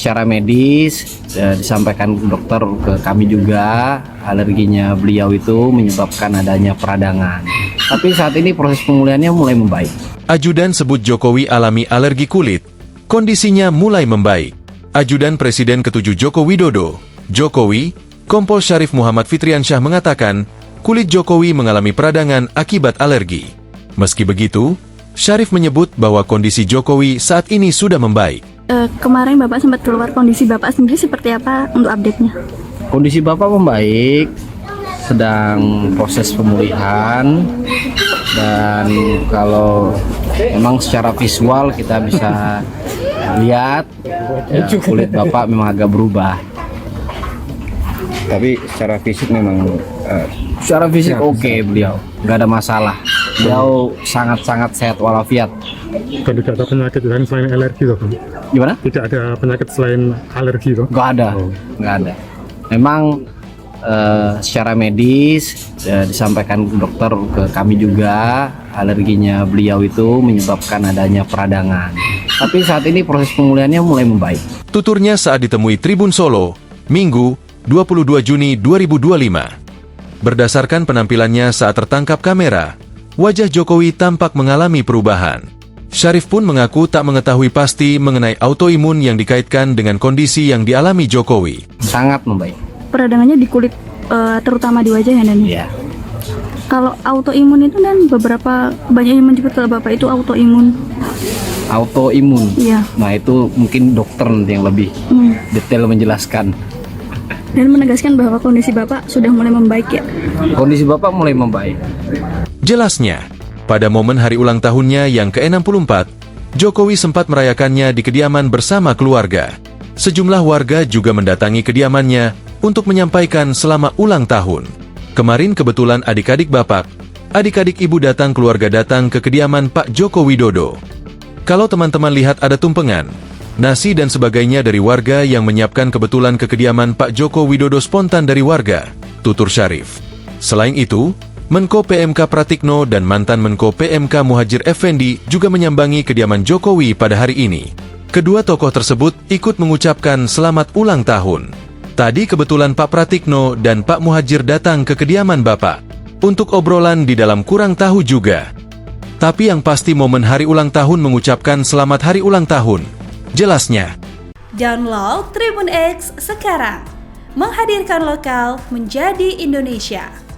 Secara medis disampaikan dokter ke kami juga, alerginya beliau itu menyebabkan adanya peradangan. Tapi saat ini proses pemulihannya mulai membaik. Ajudan sebut Jokowi alami alergi kulit. Kondisinya mulai membaik. Ajudan Presiden ke-7 Joko Widodo, Jokowi, Kompol Syarif Muhammad Fitriansyah mengatakan, kulit Jokowi mengalami peradangan akibat alergi. Meski begitu, Syarif menyebut bahwa kondisi Jokowi saat ini sudah membaik. Kemarin Bapak sempat keluar, kondisi Bapak sendiri seperti apa untuk update-nya? Kondisi Bapak membaik, sedang proses pemulihan, dan kalau memang secara visual kita bisa lihat ya, kulit Bapak memang agak berubah. Tapi secara fisik memang Secara fisik oke, beliau nggak ada masalah. Beliau sangat-sangat sehat walafiat. Dan tidak ada penyakit lain selain alergi toh, Bang? Gimana? Tidak ada penyakit selain alergi toh? Nggak ada, nggak ada. Memang secara medis disampaikan dokter ke kami juga, alerginya beliau itu menyebabkan adanya peradangan. Tapi saat ini proses pemulihannya mulai membaik. Tuturnya saat ditemui Tribun Solo, Minggu, 22 Juni 2025. Berdasarkan penampilannya saat tertangkap kamera, wajah Jokowi tampak mengalami perubahan. Syarif pun mengaku tak mengetahui pasti mengenai autoimun yang dikaitkan dengan kondisi yang dialami Jokowi. Sangat membaik. Peradangannya di kulit, terutama di wajah ya, Dan? Iya. Kalau autoimun itu dan beberapa banyak yang menyebut kalau Bapak itu autoimun. Autoimun. Iya. Nah itu mungkin dokter nanti yang lebih detail menjelaskan. Dan menegaskan bahwa kondisi Bapak sudah mulai membaik ya. Kondisi Bapak mulai membaik. Jelasnya, pada momen hari ulang tahunnya yang ke-64, Jokowi sempat merayakannya di kediaman bersama keluarga. Sejumlah warga juga mendatangi kediamannya untuk menyampaikan selamat ulang tahun. Kemarin kebetulan adik-adik Bapak, adik-adik Ibu datang, keluarga datang ke kediaman Pak Joko Widodo. Kalau teman-teman lihat ada tumpengan, nasi dan sebagainya dari warga yang menyiapkan, kebetulan ke kediaman Pak Joko Widodo spontan dari warga, tutur Syarif. Selain itu, Menko PMK Pratikno dan mantan Menko PMK Muhadjir Effendi juga menyambangi kediaman Jokowi pada hari ini. Kedua tokoh tersebut ikut mengucapkan selamat ulang tahun. Tadi kebetulan Pak Pratikno dan Pak Muhadjir datang ke kediaman Bapak untuk obrolan di dalam kurang tahu juga. Tapi yang pasti momen hari ulang tahun mengucapkan selamat hari ulang tahun. Jelasnya. Download Tribun X sekarang. Menghadirkan lokal menjadi Indonesia.